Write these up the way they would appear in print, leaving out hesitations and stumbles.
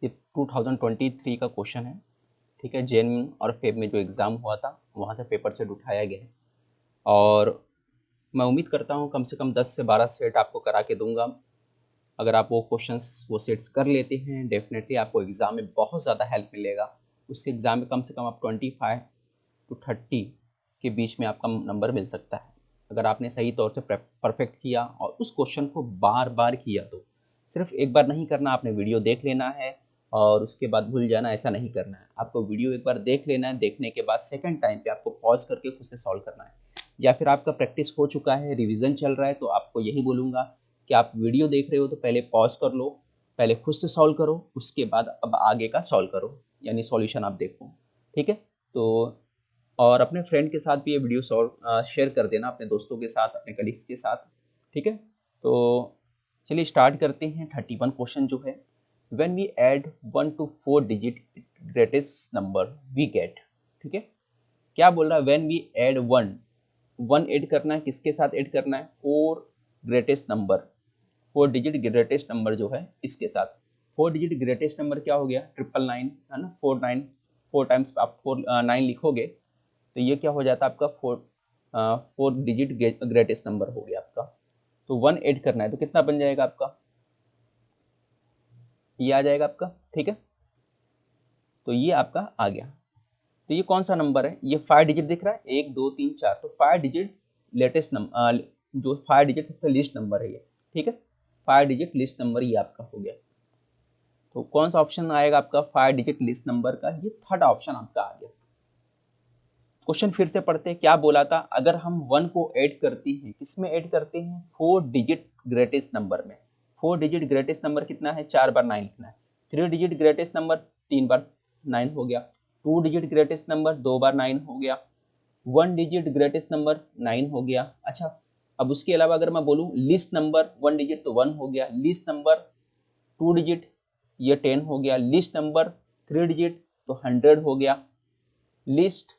ये 2023 का क्वेश्चन है, ठीक है। जैन और फेब में जो एग्ज़ाम हुआ था वहाँ से पेपर सेट उठाया गया है और मैं उम्मीद करता हूँ कम से कम 10 से 12 सेट आपको करा के दूंगा। अगर आप वो क्वेश्चंस वो सेट्स कर लेते हैं डेफिनेटली आपको एग्ज़ाम में बहुत ज़्यादा हेल्प मिलेगा। उस एग्ज़ाम में कम से कम आप 25 to 30 के बीच में आपका नंबर मिल सकता है अगर आपने सही तौर से परफेक्ट किया और उस क्वेश्चन को बार बार किया। तो सिर्फ एक बार नहीं करना, आपने वीडियो देख लेना है और उसके बाद भूल जाना, ऐसा नहीं करना है। आपको वीडियो एक बार देख लेना है, देखने के बाद सेकंड टाइम पे आपको पॉज करके खुद से सॉल्व करना है। या फिर आपका प्रैक्टिस हो चुका है, रिवीजन चल रहा है, तो आपको यही बोलूँगा कि आप वीडियो देख रहे हो तो पहले पॉज कर लो, पहले खुद से सॉल्व करो, उसके बाद अब आगे का सॉल्व करो, यानी सॉल्यूशन आप देखो, ठीक है। तो और अपने फ्रेंड के साथ भी ये वीडियो शेयर कर देना, अपने दोस्तों के साथ, अपने कलीग्स के साथ, ठीक है। तो चलिए स्टार्ट करते हैं। 31 क्वेश्चन जो है, when we add 1 to 4 digit greatest number we get, ठीक है। क्या बोल रहा है? व्हेन वी ऐड 1 ऐड करना है, किसके साथ ऐड करना है? 4 greatest number, 4 digit greatest number जो है इसके साथ। 4 डिजिट ग्रेटेस्ट नंबर क्या हो गया? 999 है ना, 49, 4 टाइम्स आप 9 लिखोगे तो ये क्या हो जाता है आपका 4 डिजिट ग्रेटेस्ट नंबर हो गया आपका। तो 1 ऐड करना है तो कितना बन जाएगा आपका? ये आ जाएगा आपका, ठीक है। तो ये आपका आ गया। तो ये कौन सा नंबर है? ये 5 डिजिट दिख रहा है, 1 2 3 4, तो 5 डिजिट लेटेस्ट नंबर, जो 5 डिजिट सबसे लिस्ट नंबर है ये, ठीक है। 5 डिजिट लिस्ट नंबर ये आपका हो गया। तो कौन सा ऑप्शन आएगा आपका 5 डिजिट लिस्ट नंबर का? ये थर्ड ऑप्शन आपका आ गया। क्वेश्चन फिर से पढ़ते हैं, क्या बोला था? अगर हम 1 को ऐड करते हैं, किसमें ऐड करते हैं? 4 डिजिट ग्रेटेस्ट नंबर में। 4 डिजिट ग्रेटेस्ट नंबर कितना है? 4 बार 9 लिखना है। 3 डिजिट ग्रेटेस्ट नंबर 3 बार 9 हो गया। 2 डिजिट ग्रेटेस्ट नंबर 2 बार 9 हो गया। 1 डिजिट ग्रेटेस्ट नंबर 9 हो गया। अच्छा, अब उसके अलावा अगर मैं बोलूँ लिस्ट नंबर 1 डिजिट तो 1 हो गया। लिस्ट नंबर 2 डिजिट ये 10 हो गया। लिस्ट नंबर 3 डिजिट तो 100 हो गया। लिस्ट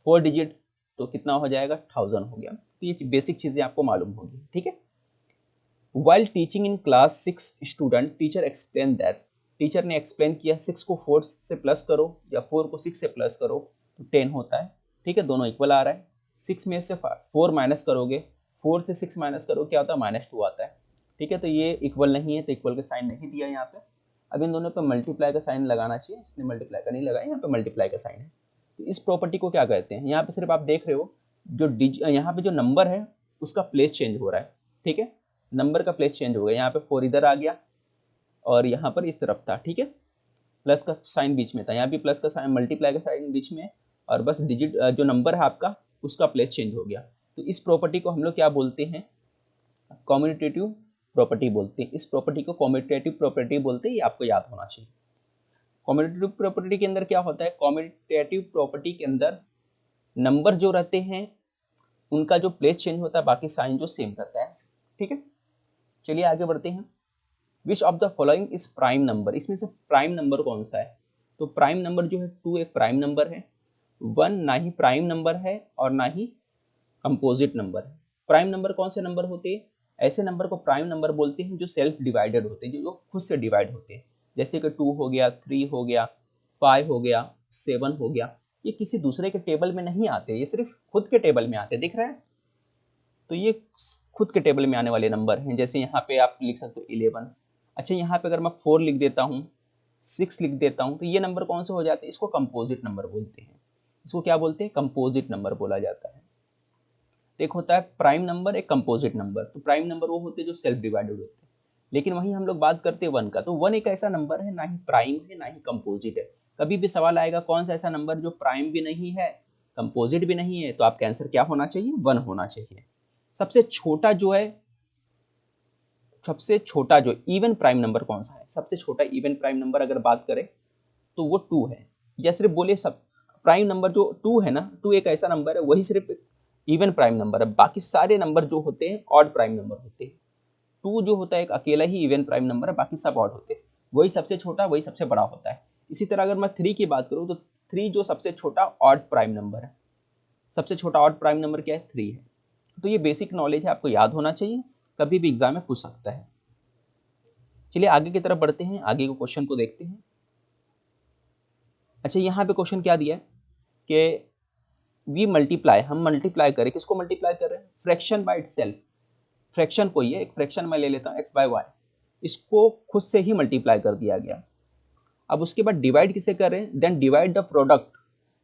4 डिजिट तो कितना हो जाएगा? 1000 हो गया। तो ये बेसिक चीजें आपको मालूम होगी, ठीक है। While teaching in class 6 student, teacher explain that, teacher ने एक्सप्लेन किया 6 को 4 से प्लस करो या 4 को 6 से प्लस करो तो 10 होता है, ठीक है। दोनों इक्वल आ रहा है। 6 में से 4 माइनस करोगे, 4 से 6 माइनस करो, क्या होता है? -2 आता है, ठीक है। तो ये इक्वल नहीं है तो इक्वल का साइन नहीं दिया यहाँ पे। अब इन दोनों पे मल्टीप्लाई का साइन लगाना चाहिए, इसने मल्टीप्लाई का नहीं लगाया, यहाँ पे मल्टीप्लाई का साइन है। तो इस प्रॉपर्टी को क्या कहते हैं? यहाँ पे सिर्फ आप देख रहे हो जो यहाँ पे जो नंबर है उसका प्लेस चेंज हो रहा है, ठीक है। नंबर का प्लेस चेंज हो गया, यहाँ पे 4 इधर आ गया और यहाँ पर इस तरफ था, ठीक है। प्लस का साइन बीच में था, यहाँ भी प्लस का साइन, मल्टीप्लाई का साइन बीच में, और बस डिजिट जो नंबर है आपका उसका प्लेस चेंज हो गया। तो इस प्रॉपर्टी को हम लोग क्या बोलते हैं? कॉम्यूटेटिव प्रॉपर्टी बोलते हैं। इस प्रॉपर्टी को कॉम्यूटेटिव प्रॉपर्टी बोलते हैं, ये आपको याद होना चाहिए। कॉम्यूटेटिव प्रॉपर्टी के अंदर क्या होता है? कॉम्यूटेटिव प्रॉपर्टी के अंदर नंबर जो रहते हैं उनका जो प्लेस चेंज होता है, बाकी साइन जो सेम रहता है, ठीक है। चलिए आगे बढ़ते हैं। विच of the following is prime number, इसमें से प्राइम नंबर कौन सा है? तो प्राइम नंबर जो है 2 एक प्राइम नंबर है, 1 ना ही प्राइम नंबर है और ना ही कंपोजिट नंबर है। प्राइम नंबर कौन से नंबर होते हैं? ऐसे नंबर को प्राइम नंबर बोलते हैं जो सेल्फ डिवाइडेड होते हैं, जो खुद से डिवाइड होते हैं। जैसे कि 2 हो गया, 3 हो गया, 5 हो गया, 7 हो गया। ये किसी दूसरे के टेबल में नहीं आते, ये सिर्फ खुद के टेबल में आते, दिख रहा है। तो ये खुद के टेबल में आने वाले नंबर हैं। जैसे यहाँ पे आप लिख सकते हो 11। अच्छा, यहाँ पे अगर मैं 4 लिख देता हूँ, 6 लिख देता हूँ, तो ये नंबर कौन से हो जाते हैं? इसको कंपोजिट नंबर बोलते हैं। इसको क्या बोलते हैं? कंपोजिट नंबर बोला जाता है। एक होता है प्राइम नंबर, एक कंपोजिट नंबर। तो प्राइम नंबर वो होते हैं जो सेल्फ डिवाइडेड होते हैं, लेकिन वहीं हम लोग बात करते हैं 1 का। तो 1 एक ऐसा नंबर है, ना ही प्राइम है ना ही कंपोजिट है। कभी भी सवाल आएगा कौन सा ऐसा नंबर जो प्राइम भी नहीं है, कंपोजिट भी नहीं है, तो आपका आंसर क्या होना चाहिए? 1 होना चाहिए। सबसे छोटा जो इवन प्राइम नंबर कौन सा है? सबसे छोटा इवन प्राइम नंबर अगर बात करें तो वो 2 है। या सिर्फ बोले सब प्राइम नंबर जो 2 है ना, 2 एक ऐसा नंबर है, वही सिर्फ इवन प्राइम नंबर है। बाकी सारे नंबर जो होते हैं ऑड प्राइम नंबर होते हैं। 2 जो होता है एक अकेला ही इवन प्राइम नंबर है, बाकी सब ऑड होते हैं। वही सबसे छोटा, वही सबसे बड़ा होता है। इसी तरह अगर मैं 3 की बात करूँ तो 3 जो सबसे छोटा ऑड प्राइम नंबर है। सबसे छोटा ऑड प्राइम नंबर क्या है? 3 है। तो ये बेसिक नॉलेज है, आपको याद होना चाहिए, कभी भी एग्जाम में पूछ सकता है। चलिए आगे की तरफ बढ़ते हैं, आगे के क्वेश्चन को देखते हैं। अच्छा, यहाँ पे क्वेश्चन क्या दिया है कि वी मल्टीप्लाई, हम मल्टीप्लाई करें, किसको मल्टीप्लाई कर रहे हैं? फ्रैक्शन बाय इटसेल्फ, फ्रैक्शन को ही है, एक फ्रैक्शन मैं ले लेता हूँ एक्स बाय वाई, इसको खुद से ही मल्टीप्लाई कर दिया गया। अब उसके बाद डिवाइड किसे कर रहे हैं? देन डिवाइड द प्रोडक्ट,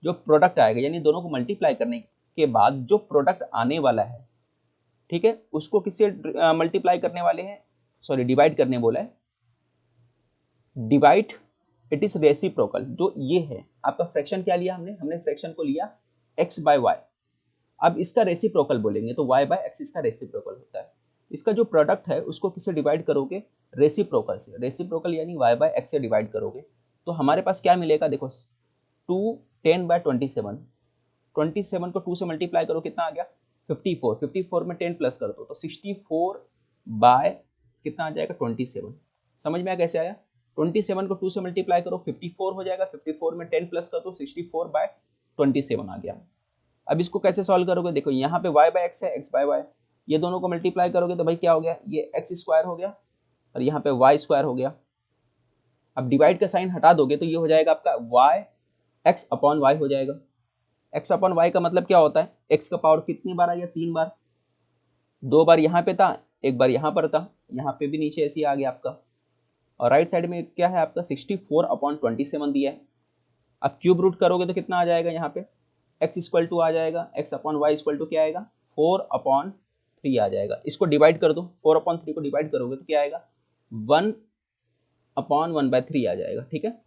जो प्रोडक्ट आएगा, यानी दोनों को मल्टीप्लाई करने के बाद जो प्रोडक्ट आने वाला है, ठीक है, उसको किससे मल्टीप्लाई करने वाले हैं? सॉरी, डिवाइड करने बोला है, डिवाइड इट इज रेसिप्रोकल। जो ये है आपका फ्रैक्शन, क्या लिया हमने फ्रैक्शन को लिया x बाय वाई। अब इसका रेसिप्रोकल बोलेंगे तो y बाय एक्स इसका रेसिप्रोकल होता है। इसका जो प्रोडक्ट है उसको किससे डिवाइड करोगे? रेसिप्रोकल से। रेसिप्रोकल यानी y बाय एक्स से डिवाइड करोगे तो हमारे पास क्या मिलेगा? देखो 2 10 बाय 27, 27 को 2 से मल्टीप्लाई करो, कितना आ गया? 54, 54 में 10 प्लस कर दो तो 64 बाय कितना आ जाएगा? 27। समझ में आया कैसे आया? 27 को 2 से मल्टीप्लाई करो, 54 हो जाएगा, 54 में 10 प्लस कर दो, 64 बाय 27 आ गया। अब इसको कैसे सॉल्व करोगे? देखो यहाँ पे y बाय एक्स है, x बाय वाई, ये दोनों को मल्टीप्लाई करोगे तो भाई क्या हो गया? ये एक्स स्क्वायर हो गया और यहाँ पे वाई स्क्वायर हो गया। अब डिवाइड का साइन हटा दोगे तो ये हो जाएगा आपका वाई एक्स अपॉन वाई हो जाएगा। एक्स अपॉन वाई का मतलब क्या होता है? एक्स का पावर कितनी बार आ गया? 3 बार। 2 बार यहाँ पे था, 1 बार यहाँ पर था, यहाँ पे भी नीचे ऐसे ही आ गया आपका। और राइट साइड में क्या है आपका? 64 अपॉन 27 दिया है। अब क्यूब रूट करोगे तो कितना आ जाएगा? यहाँ पे x इक्वल टू आ जाएगा, x upon y equal to क्या आएगा? 4 अपॉन 3 आ जाएगा। इसको डिवाइड कर दो, 4 अपॉन 3 को डिवाइड करोगे तो क्या आएगा? 1 अपॉन 1 बाय 3 आ जाएगा। ठीक है,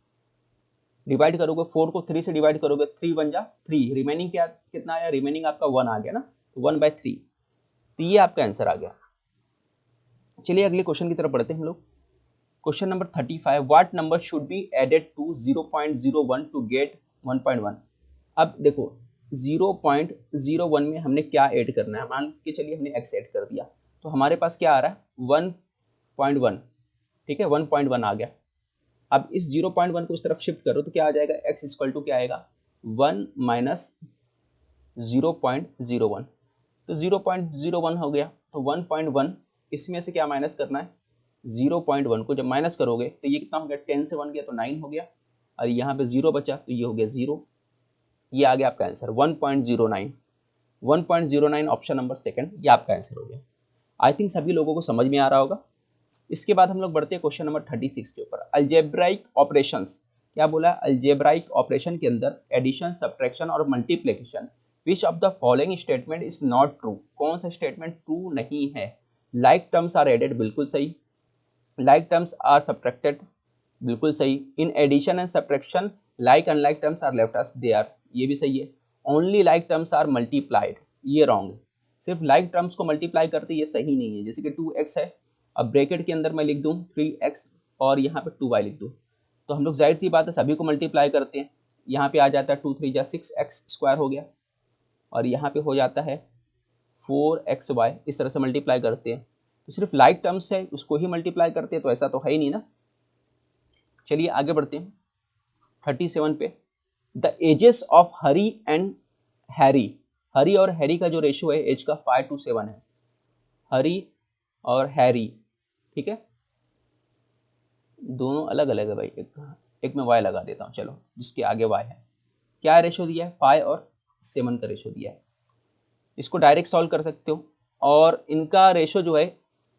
डिवाइड करोगे 4 को 3 से डिवाइड करोगे, 3 बन जा 3, रिमेनिंग क्या कितना आया? रिमेनिंग आपका 1 आ गया ना, तो 1 बाय 3। तो ये आपका आंसर आ गया। चलिए अगले क्वेश्चन की तरफ बढ़ते हैं हम लोग। Question number 35, what number should be added to 0.01 to get 1.1। अब देखो 0.01 में हमने क्या ऐड करना है? मान के चलिए हमने x ऐड कर दिया तो हमारे पास क्या आ रहा है? 1.1। ठीक है, 1.1 आ गया। अब इस 0.1 को इस तरफ शिफ्ट करो तो क्या आ जाएगा? x इक्वल टू क्या आएगा? 1 माइनस 0.01, तो 0.01 हो गया। तो 1.1 इसमें से क्या माइनस करना है? 0.1 को जब माइनस करोगे तो ये कितना हो गया? 10 से 1 गया तो 9 हो गया, और यहाँ पे 0 बचा तो ये हो गया 0। ये आ गया आपका आंसर 1.09। 1.09 ऑप्शन नंबर सेकंड, ये आपका आंसर हो गया। आई थिंक सभी लोगों को समझ में आ रहा होगा। इसके बाद हम लोग बढ़ते हैं क्वेश्चन नंबर 36 के ऊपर। अलजेब्राइक ऑपरेशंस, क्या बोला? अलजेब्राइक ऑपरेशन के अंदर एडिशन, सब्ट्रैक्शन और multiplication, which of the following statement is not true. कौन सा स्टेटमेंट ट्रू नहीं है? लाइक टर्म्स आर एडेड, बिल्कुल सही। लाइक टर्म्स आर सब्ट्रैक्टेड, बिल्कुल सही। In addition and subtraction like unlike terms are left as they are, ये भी सही है। Only like terms are multiplied, ये रॉन्ग है। सिर्फ लाइक टर्म्स को मल्टीप्लाई करते ये सही नहीं है। जैसे कि 2x है, अब ब्रैकेट के अंदर मैं लिख दूं 3x और यहाँ पे 2y लिख दूं, तो हम लोग जाहिर सी बात है सभी को मल्टीप्लाई करते हैं। यहाँ पे आ जाता है 2 3 जा 6x स्क्वायर हो गया, और यहाँ पे हो जाता है 4xy, इस तरह से मल्टीप्लाई करते हैं। तो सिर्फ लाइक टर्म्स है उसको ही मल्टीप्लाई करते हैं, तो ऐसा तो है ही नहीं ना। चलिए आगे बढ़ते हैं 37 पे। The ages of Hari and Harry, Hari और हैरी का जो रेशियो है एज का 5:7 है। हरी और हैरी, ठीक है, दोनों अलग अलग है भाई। एक में वाई लगा देता हूँ, चलो जिसके आगे वाई है। क्या रेशियो दिया है? 5 और 7 का रेशियो दिया है। इसको डायरेक्ट सॉल्व कर सकते हो, और इनका रेशियो जो है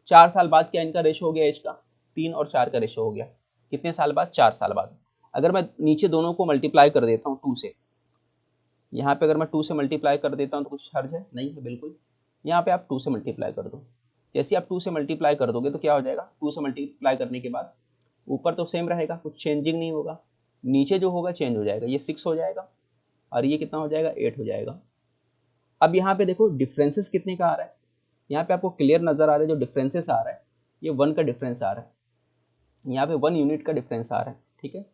4 साल बाद क्या इनका रेशियो हो गया एज का? 3 और 4 का रेशियो हो गया। कितने साल बाद? 4 साल बाद। अगर मैं नीचे दोनों को मल्टीप्लाई कर देता हूँ 2 से, यहाँ पे अगर मैं 2 से मल्टीप्लाई कर देता हूँ तो कुछ हर्ज है? नहीं है, बिल्कुल। यहाँ पे आप 2 से मल्टीप्लाई कर दो। जैसे आप 2 से मल्टीप्लाई कर दोगे तो क्या हो जाएगा? 2 से मल्टीप्लाई करने के बाद ऊपर तो सेम रहेगा, कुछ चेंजिंग नहीं होगा, नीचे जो होगा चेंज हो जाएगा। ये 6 हो जाएगा और ये कितना हो जाएगा? 8 हो जाएगा। अब यहाँ पे देखो डिफरेंसेस कितने का आ रहा है, यहाँ पे आपको क्लियर नजर आ रहा है। जो डिफरेंसेस आ रहा है ये 1 का डिफरेंस आ रहा है, यहाँ पे 1 यूनिट का डिफरेंस आ रहा है, ठीक है।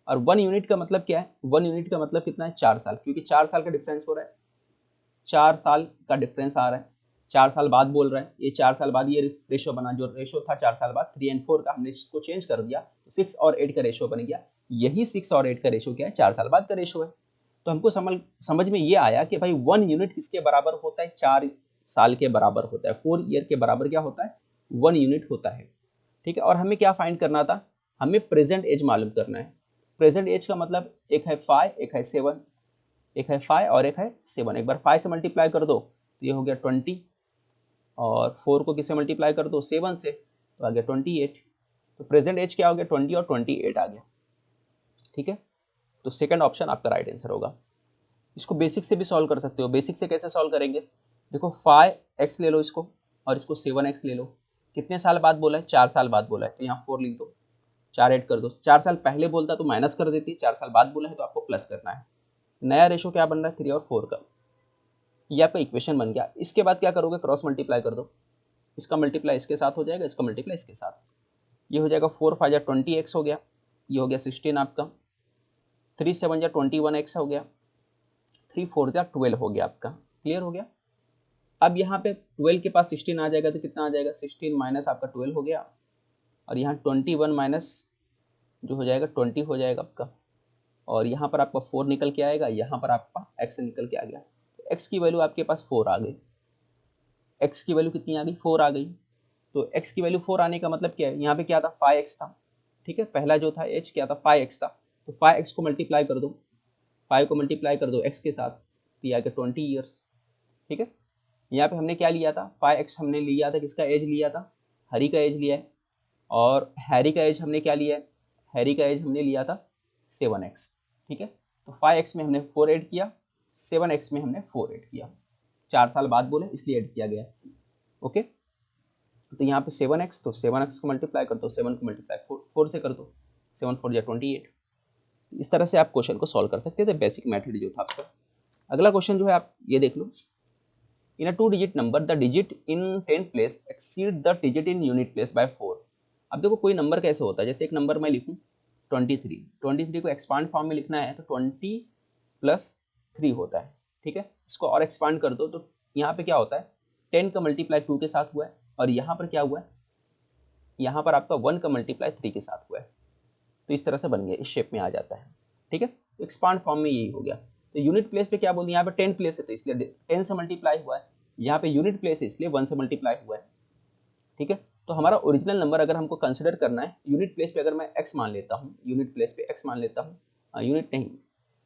और 1 यूनिट का मतलब क्या है? 1 यूनिट का मतलब कितना है? 4 साल, क्योंकि 4 साल का डिफरेंस हो रहा है, 4 साल का डिफरेंस आ रहा है। 4 साल बाद बोल रहा है, ये 4 साल बाद ये रेशो बना, जो रेशो था 4 साल बाद 3 और 4 का, हमने इसको चेंज कर दिया तो 6 और 8 का रेशो बन गया। यही 6 और 8 का रेशो क्या है? 4 साल बाद का रेशो है। तो हमको समझ में ये आया कि भाई 1 यूनिट किसके बराबर होता है? 4 साल के बराबर होता है। 4 ईयर के बराबर क्या होता है? 1 यूनिट होता है, ठीक है। और हमें क्या फाइंड करना था? हमें प्रेजेंट एज मालूम करना है। प्रेजेंट एज का मतलब एक है 5, एक है 7, एक है 5 और एक है 7। एक बार 5 से मल्टीप्लाई कर दो तो ये हो गया 20, और 4 को किससे मल्टीप्लाई कर दो 7 से, तो आ गया 28। तो प्रेजेंट एज क्या हो गया 20 और 28 आ गया। ठीक है, तो सेकंड ऑप्शन आपका राइट आंसर होगा। इसको बेसिक से भी सॉल्व कर सकते हो। बेसिक से कैसे सॉल्व करेंगे, देखो 5x ले लो इसको और इसको 7x ले लो। कितने साल बाद बोला है, 4 साल बाद बोला है, तो यहाँ 4 लिख दो, 4 ऐड कर दो। 4 साल पहले बोलता तो माइनस कर देती, 4 साल बाद बोला है तो आपको प्लस करना है। नया रेशो क्या बन रहा है 3 और 4 का, ये आपका इक्वेशन बन गया। इसके बाद क्या करोगे, क्रॉस मल्टीप्लाई कर दो, इसका मल्टीप्लाई इसके साथ हो जाएगा, इसका मल्टीप्लाई इसके साथ, ये हो जाएगा 4 5 20x हो गया, ये हो गया 16 आपका, 3 7 21x हो गया, 3 4 12 हो गया आपका। क्लियर हो गया। अब यहाँ पे 12 के पास 16 आ जाएगा तो कितना आ जाएगा, 16 माइनस आपका 12 हो गया, और यहाँ 21 माइनस जो हो जाएगा 20 हो जाएगा आपका, और यहाँ पर आपका 4 निकल के आएगा, यहाँ पर आपका x निकल के आ गया। तो x की वैल्यू आपके पास 4 आ गई। x की वैल्यू कितनी आ गई, 4 आ गई। तो x की वैल्यू 4 आने का मतलब क्या है, यहाँ पे क्या था 5x था। ठीक है, पहला जो था h क्या था 5x था, तो 5x को मल्टीप्लाई कर दो, 5 को मल्टीप्लाई कर दो x के साथ, तो ये आ गया 20 ईयर्स। ठीक है, यहाँ पे हमने क्या लिया था 5x हमने लिया था, किसका एज लिया था, हरी का एज लिया है, और हैरी का एज हमने क्या लिया है, हैरी का एज हमने लिया था 7x। ठीक है, तो 5x में हमने 4 ऐड किया, 7x में हमने 4 ऐड किया, 4 साल बाद बोले इसलिए ऐड किया गया। ओके, तो यहाँ पे 7x, तो 7x को मल्टीप्लाई कर दो, 7 को मल्टीप्लाई 4 से कर दो, 7 4 जा 28। इस तरह से आप क्वेश्चन को सॉल्व कर सकते थे, बेसिक मेथड जो था आपका। अगला क्वेश्चन जो है आप ये देख लो, इन अ 2 digit number the digit in 10 place exceed the digit in unit place by 4। अब देखो कोई नंबर कैसे होता है, जैसे एक नंबर मैं लिखूं 23 को एक्सपांड फॉर्म में लिखना है तो 20 प्लस 3 होता है। ठीक है, इसको और एक्सपांड कर दो तो यहाँ पे क्या होता है 10 का मल्टीप्लाई 2 के साथ हुआ है, और यहाँ पर क्या हुआ है, यहाँ पर आपका 1 का मल्टीप्लाई 3 के साथ हुआ है। तो इस तरह से बन गया, इस शेप में आ जाता है। ठीक है, तो एक्सपांड फॉर्म में यही हो गया। तो यूनिट प्लेस पे क्या बोलते हैं, यहाँ पे 10 प्लेस है तो इसलिए 10 से मल्टीप्लाई हुआ है, यहाँ पे यूनिट प्लेस है इसलिए 1 से मल्टीप्लाई हुआ है। ठीक है, तो हमारा ओरिजिनल नंबर अगर हमको कंसिडर करना है यूनिट प्लेस पे, अगर मैं x मान लेता हूँ, यूनिट प्लेस पे x मान लेता हूँ, यूनिट नहीं,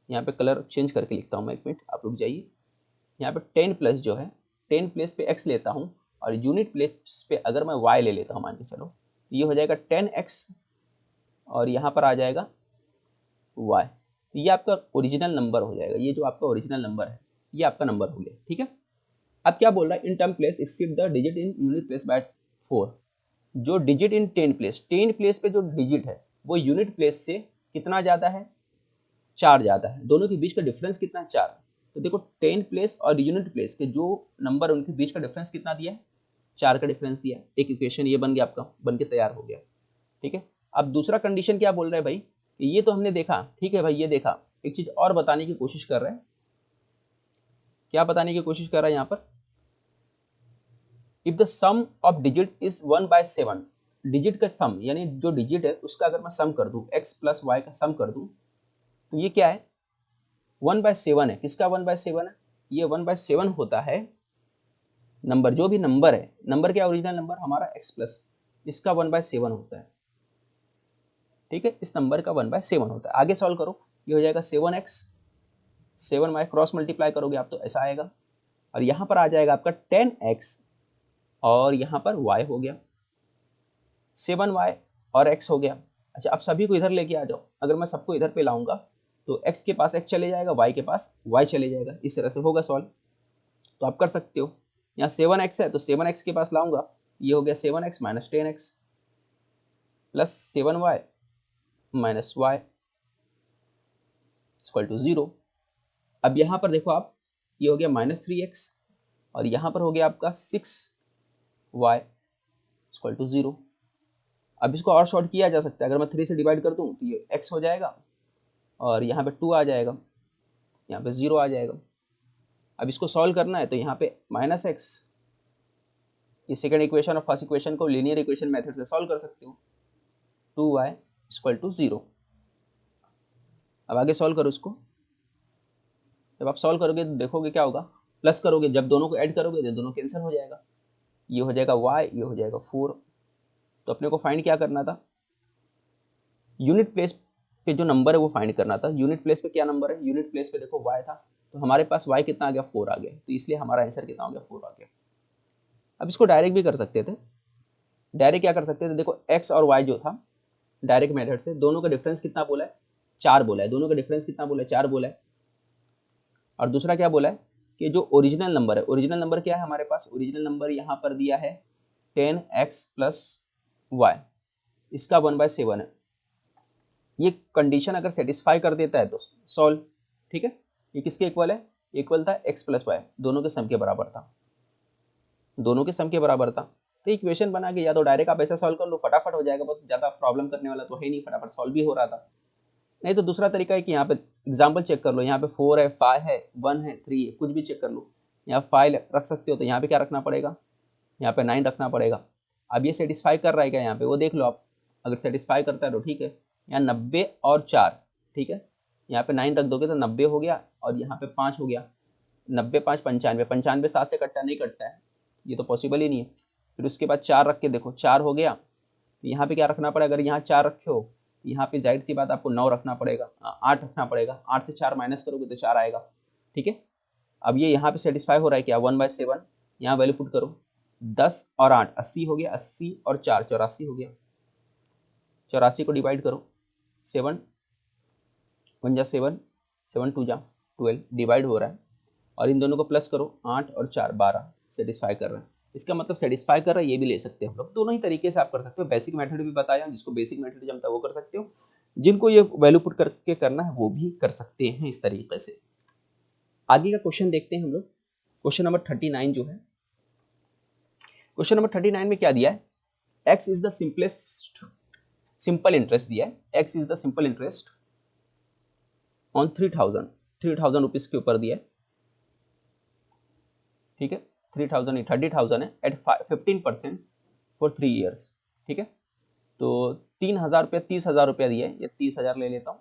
यहाँ पे कलर चेंज करके लिखता हूँ मैं, एक मिनट आप रुक जाइए। यहाँ पे 10 प्लस जो है 10 प्लेस पे x लेता हूँ, और यूनिट प्लेस पे अगर मैं y ले लेता हूँ मान के चलो, तो ये हो जाएगा 10x, और यहाँ पर आ जाएगा y। तो ये आपका ओरिजिनल नंबर हो जाएगा, ये जो आपका ओरिजिनल नंबर है ये आपका नंबर हो गया। ठीक है, अब क्या बोल रहा है, in term place exceed the digit in unit place by 4। जो डिजिट इन 10 प्लेस पे जो डिजिट है वो यूनिट प्लेस से कितना ज़्यादा है, 4 ज़्यादा है। दोनों के बीच का डिफरेंस कितना है, 4। तो देखो 10 प्लेस और यूनिट प्लेस के जो नंबर उनके बीच का डिफरेंस कितना दिया है, 4 का डिफरेंस दिया है। एक इक्वेशन ये बन गया आपका, बन के तैयार हो गया। ठीक है, अब दूसरा कंडीशन क्या बोल रहा है भाई, कि ये तो हमने देखा, ठीक है भाई ये देखा, एक चीज़ और बताने की कोशिश कर रहा है। क्या बताने की कोशिश कर रहा है यहाँ पर, if the sum of digit is 1/7, digit का सम यानी जो डिजिट है उसका अगर मैं सम कर दूं, x प्लस वाई का सम कर दूं, तो ये क्या है 1/7 है। किसका 1/7 है, ये 1/7 होता है नंबर, जो भी नंबर है, नंबर क्या ओरिजिनल नंबर हमारा x प्लस, इसका 1/7 होता है। ठीक है, इस नंबर का 1/7 होता है। आगे सॉल्व करो, ये हो जाएगा 7x, 7y क्रॉस मल्टीप्लाई करोगे आप तो ऐसा आएगा, और यहाँ पर आ जाएगा आपका 10x, और यहाँ पर y हो गया 7y और x हो गया। अच्छा, अब सभी को इधर लेके आ जाओ, अगर मैं सबको इधर पे लाऊंगा तो x के पास x चले जाएगा, y के पास y चले जाएगा, इस तरह से होगा सॉल्व। तो आप कर सकते हो, यहाँ 7x है तो 7x के पास लाऊंगा, ये हो गया 7x minus 10x plus 7y minus y equal to 0। अब यहाँ पर देखो आप, ये हो गया -3x, और यहाँ पर हो गया आपका 6y इक्वल टू 0। अब इसको और शॉर्ट किया जा सकता है, अगर मैं 3 से डिवाइड कर दूं तो ये x हो जाएगा, और यहाँ पे 2 आ जाएगा, यहाँ पे 0 आ जाएगा। अब इसको सॉल्व करना है तो यहाँ पे -x, ये सेकंड इक्वेशन और फर्स्ट इक्वेशन को लीनियर इक्वेशन मेथड से सॉल्व कर सकते हो, 2y इक्वल टू 0। अब आगे सॉल्व करो इसको, जब आप सॉल्व करोगे तो देखोगे क्या होगा, प्लस करोगे, जब दोनों को ऐड करोगे तो दोनों कैंसिल हो जाएगा, ये हो जाएगा y, ये हो जाएगा 4। तो अपने को फाइंड क्या करना था, यूनिट प्लेस पे जो नंबर है वो फाइंड करना था। यूनिट प्लेस पे क्या नंबर है, यूनिट प्लेस पे देखो y था, तो हमारे पास y कितना आ गया, 4 आ गया, तो इसलिए हमारा आंसर कितना हो गया, 4 आ गया। अब इसको डायरेक्ट भी कर सकते थे। डायरेक्ट क्या कर सकते थे, देखो x और y जो था डायरेक्ट मेथड से, दोनों का डिफरेंस कितना बोला है, 4 बोला है, दोनों का डिफरेंस कितना बोला है, 4 बोला है। और दूसरा क्या बोला है कि जो ओरिजिनल नंबर है, ओरिजिनल नंबर क्या है हमारे पास, ओरिजिनल नंबर यहाँ पर दिया है 10x प्लस y, इसका 1/7 है। ये कंडीशन अगर सेटिस्फाई कर देता है तो सॉल्व, ठीक है। ये किसके इक्वल है, इक्वल था x प्लस वाई, दोनों के सम के बराबर था, दोनों के सम के बराबर था। तो इक्वेशन बना के या तो डायरेक्ट आप ऐसा सॉल्व कर लो, फटाफट हो जाएगा, बहुत ज़्यादा प्रॉब्लम करने वाला तो है नहीं, फटाफट सॉल्व भी हो रहा था। नहीं तो दूसरा तरीका है कि यहाँ पे एग्जाम्पल चेक कर लो, यहाँ पे 4 है, 5 है, 1 है, 3 है, कुछ भी चेक कर लो। यहाँ 5 रख सकते हो तो यहाँ पे क्या रखना पड़ेगा, यहाँ पे 9 रखना पड़ेगा। अब ये सेटिस्फाई कर रहा है क्या, यहाँ पे वो देख लो आप, अगर सेटिस्फाई करता है तो ठीक है। यहाँ 90 और 4, ठीक है, यहाँ पे 9 रख दोगे तो 90 हो गया, और यहाँ पे 5 हो गया, 90 5 95, 95 7 से कटता नहीं, कटता है, ये तो पॉसिबल ही नहीं है। फिर उसके बाद 4 रख के देखो, 4 हो गया, तो यहाँ पे क्या रखना पड़ेगा, अगर यहाँ 4 रखे हो, यहाँ पे जाहिर सी बात आपको 9 रखना पड़ेगा, 8 रखना पड़ेगा, 8 से 4 माइनस करोगे तो 4 आएगा, ठीक है। अब ये यहाँ पे सेटिस्फाई हो रहा है क्या, 1/7, यहाँ वैल्यू पुट करो, 10 और 8 80 हो गया, 80 और 4 84 हो गया, 84 को डिवाइड करो, 7 1 जा 7, 7 2 जा 12, डिवाइड हो रहा है, और इन दोनों को प्लस करो, 8 और 4 12, सेटिस्फाई कर रहा है। इसका मतलब सेटिस्फाई कर रहा है, ये भी ले सकते हैं हम लोग, दोनों ही तरीके से आप कर सकते हो। बेसिक मेथड भी बताया, जिसको बेसिक मेथड जमता है वो कर सकते हो, जिनको ये वैल्यू पुट करके करना है वो भी कर सकते हैं इस तरीके से। आगे का क्वेश्चन देखते हैं हम लोग, क्वेश्चन नंबर 39 जो है, क्वेश्चन नंबर 39 में क्या दिया है, x is the simple interest दिया है, x is the simple interest on 3000 rupees के ऊपर दिया है, ठीक है, 30,000 है एट 15% फॉर 3 ईयर्स, ठीक है। तो 3,000 रुपया, 30,000 रुपया दिया है, ये 30,000 ले लेता हूँ,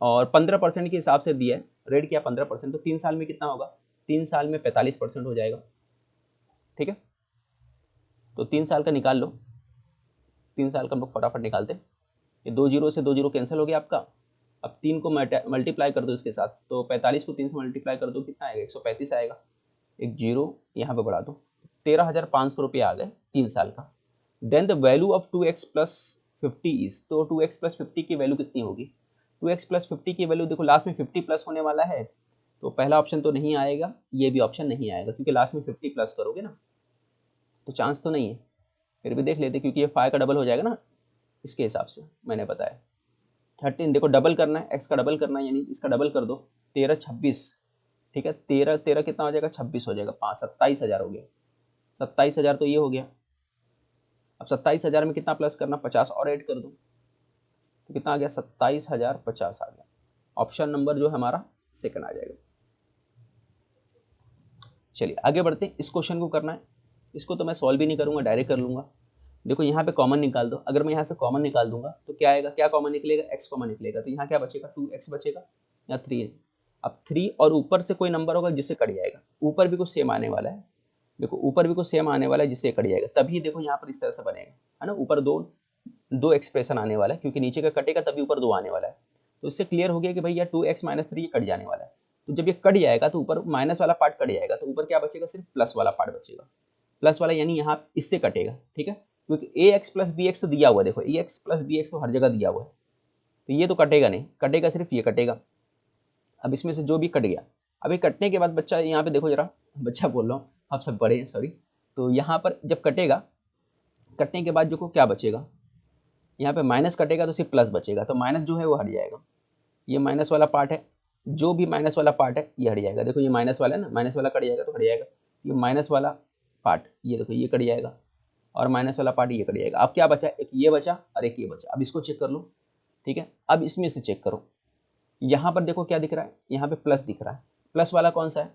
और 15% के हिसाब से दिया है, रेट क्या 15%, तो 3 साल में कितना होगा, 3 साल में 45% हो जाएगा, ठीक है। तो 3 साल का निकाल लो, 3 साल का हम लोग फटाफट निकालते, ये 2 जीरो से 2 जीरो कैंसिल हो गया आपका। अब 3 को मल्टीप्लाई कर दो इसके साथ, तो 45 को 3 से मल्टीप्लाई कर दो, कितना आएगा, 135 आएगा, एक जीरो यहाँ पे बढ़ा दो, 13,500 रुपये आ गए 3 साल का। Then the value of 2x plus 50 is, तो 2x प्लस 50 की वैल्यू कितनी होगी, 2x प्लस 50 की वैल्यू देखो, लास्ट में 50 प्लस होने वाला है, तो पहला ऑप्शन तो नहीं आएगा, ये भी ऑप्शन नहीं आएगा, क्योंकि लास्ट में 50 प्लस करोगे ना, तो चांस तो नहीं है। फिर भी देख लेते, क्योंकि ये 5 का डबल हो जाएगा ना, इसके हिसाब से मैंने बताया। 13 देखो डबल करना है, x का डबल करना है, यानी इसका डबल कर दो, 13 26, ठीक है, 13 13 कितना हो जाएगा, 26 हो जाएगा, 5 27,000 हो गया, 27,000 तो ये हो गया। अब 27,000 में कितना प्लस करना, 50 और ऐड कर दो, तो कितना आ गया, 27,050 आ गया। ऑप्शन नंबर जो हमारा सेकंड आ जाएगा। चलिए आगे बढ़ते हैं, इस क्वेश्चन को करना है, इसको तो मैं सॉल्व भी नहीं करूंगा, डायरेक्ट कर लूंगा। देखो यहाँ पे कॉमन निकाल दो, अगर मैं यहाँ से कॉमन निकाल दूंगा तो क्या आएगा, क्या कॉमन निकलेगा, x कॉमन निकलेगा, तो यहाँ क्या बचेगा, 2x बचेगा, या 3। अब 3 और ऊपर से कोई नंबर होगा जिससे कट जाएगा, ऊपर भी कुछ सेम आने वाला है, देखो ऊपर भी कुछ सेम आने वाला है जिससे कट जाएगा, तभी देखो यहाँ पर इस तरह से बनेगा, है ना, ऊपर दो एक्सप्रेशन आने वाला है, क्योंकि नीचे का कटेगा तभी ऊपर 2 आने वाला है। तो इससे क्लियर हो गया कि भैया 2x माइनस 3 कट जाने वाला है। तो जब ये कट जाएगा तो ऊपर माइनस वाला पार्ट कट जाएगा, तो ऊपर क्या बचेगा, सिर्फ प्लस वाला पार्ट बचेगा, प्लस वाला, यानी यहाँ इससे कटेगा, ठीक है, क्योंकि ax प्लस बी एक्स तो दिया हुआ है, देखो ax प्लस बी एक्स तो हर जगह दिया हुआ है, तो ये तो कटेगा नहीं, कटेगा सिर्फ ये कटेगा। अब इसमें से जो भी कट गया, अभी कटने के बाद बच्चा यहाँ पे देखो जरा, बच्चा बोल रहा हूँ, आप सब बड़े हैं सॉरी, तो यहाँ पर जब कटेगा, कटने के बाद जो को क्या बचेगा, यहाँ पे माइनस कटेगा तो सिर्फ प्लस बचेगा, तो माइनस जो है वो हट जाएगा, ये माइनस वाला पार्ट है, जो भी माइनस वाला पार्ट है ये हट जाएगा, देखो ये माइनस वाला है ना, माइनस वाला कट जाएगा तो हट जाएगा, ये माइनस वाला पार्ट, ये देखो ये कट जाएगा, और माइनस वाला पार्ट ये कट जाएगा। अब क्या बचा, एक ये बचा और एक ये बचा, अब इसको चेक कर लो, ठीक है। अब इसमें से चेक करो, यहाँ पर देखो क्या दिख रहा है, यहाँ पे प्लस दिख रहा है, प्लस वाला कौन सा है,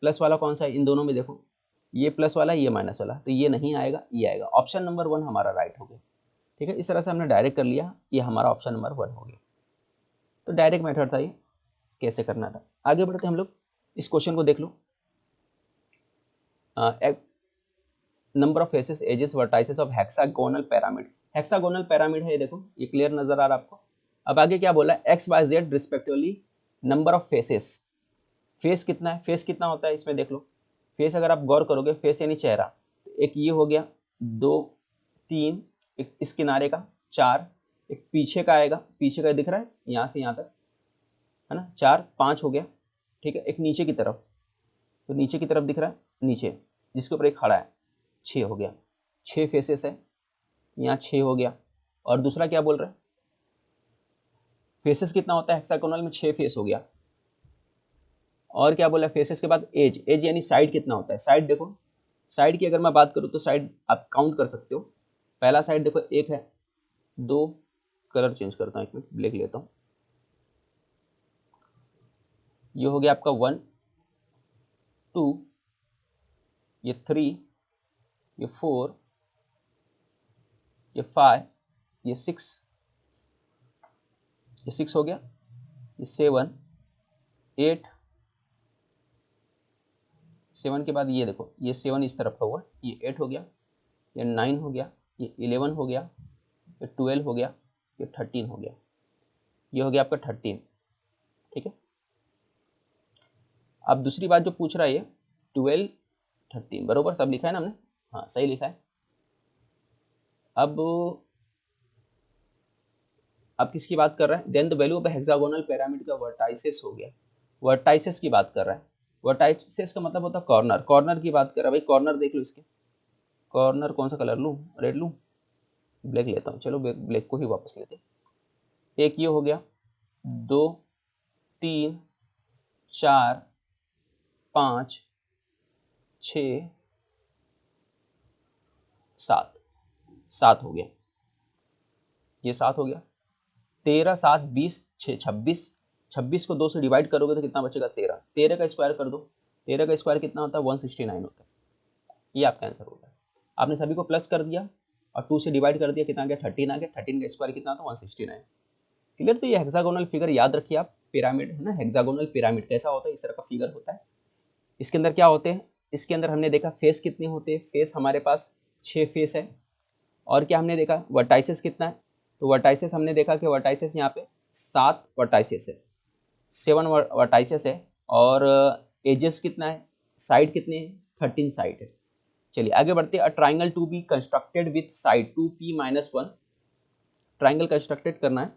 प्लस वाला कौन सा है, इन दोनों में देखो, ये प्लस वाला ये माइनस वाला, तो ये नहीं आएगा, ये आएगा, ऑप्शन नंबर 1 हमारा राइट हो गया, ठीक है। इस तरह से हमने डायरेक्ट कर लिया, ये हमारा ऑप्शन नंबर 1 हो गया। तो डायरेक्ट मेथड था ये, कैसे करना था। आगे बढ़ते हम लोग, इस क्वेश्चन को देख लो, number of faces edges vertices of hexagonal pyramid. Hexagonal pyramid है, ये देखो ये क्लियर नजर आ रहा है आपको। अब आगे क्या बोला, x y z respectively number of faces. Face कितना है, फेस कितना होता है इसमें देख लो। फेस अगर आप गौर करोगे, फेस यानी चेहरा, एक ये हो गया 2 3, एक इस किनारे का 4, एक पीछे का आएगा, पीछे का दिख रहा है यहाँ से यहाँ तक, है ना, 4 5 हो गया। ठीक है, एक नीचे की तरफ, तो नीचे की तरफ दिख रहा है, नीचे जिसके ऊपर एक खड़ा है, 6 हो गया, 6 फेसेस है, यहाँ 6 हो गया। और दूसरा क्या बोल रहा है, फेसेस कितना होता है हेक्सागोनल में, 6 फेस हो गया। और क्या बोला, फेसेस के बाद एज, एज यानी साइड कितना होता है, साइड देखो, साइड की अगर मैं बात करूँ तो साइड आप काउंट कर सकते हो। पहला साइड देखो 1 है, 2, कलर चेंज करता हूँ, एक मिनट ब्लैक लेता हूँ, ये हो गया आपका 1 2, ये 3, ये 4, ये 5, ये 6, ये 6 हो गया, ये 7 8, 7 के बाद ये देखो, ये 7 इस तरफ का हुआ, ये 8 हो गया, ये 9 हो गया, ये 11 हो गया, ये 12 हो गया, ये 13 हो गया, ये हो गया आपका 13। ठीक है, अब दूसरी बात जो पूछ रहा है, ये 12 13 बरोबर सब लिखा है ना हमने, हाँ सही लिखा है। अब किसकी बात कर रहा है, then the value of hexagonal pyramid का वर्टाइसेस हो गया, वर्टाइसेस की बात कर रहा है। वर्टाइसेस का मतलब होता है कॉर्नर, कॉर्नर की बात कर रहा है भाई, कॉर्नर देख लो इसके, कॉर्नर कौन सा कलर लूँ, रेड लूँ, ब्लैक लेता हूँ, चलो ब्लैक को ही वापस लेते। एक ये हो गया, 2 3 4 5 6 7, 7 हो गया, ये 7 हो गया, 13 7 20 6 26, 26 को 2 से डिवाइड करोगे तो कितना बचेगा, 13, 13 का स्क्वायर कर दो, 13 का स्क्वायर कितना होता है 169 होता है, ये आपका आंसर होता है। आपने सभी को प्लस कर दिया और 2 से डिवाइड कर दिया, कितना आ गया 13 आ गया, 13 का स्क्वायर कितना होता है 169। क्लियर, तो ये हेक्सागोनल फिगर याद रखिए आप, पिरामिड है ना, हेक्सागोनल पिरामिड कैसा होता है, इस तरह का फिगर होता है। इसके अंदर क्या होते हैं, इसके अंदर हमने देखा फेस कितने होते हैं, फेस हमारे पास 6 फेस है। और क्या हमने देखा, वर्टाइसेस कितना है, तो वर्टाइसेस हमने देखा कि वर्टाइसेस यहाँ पे 7 वर्टाइसेस है, 7 वर्टाइसेस है। और एजेस कितना है, साइड कितने हैं, 13 साइड है। चलिए आगे बढ़ते हैं। A triangle to be constructed with side 2p-1, triangle constructed करना है,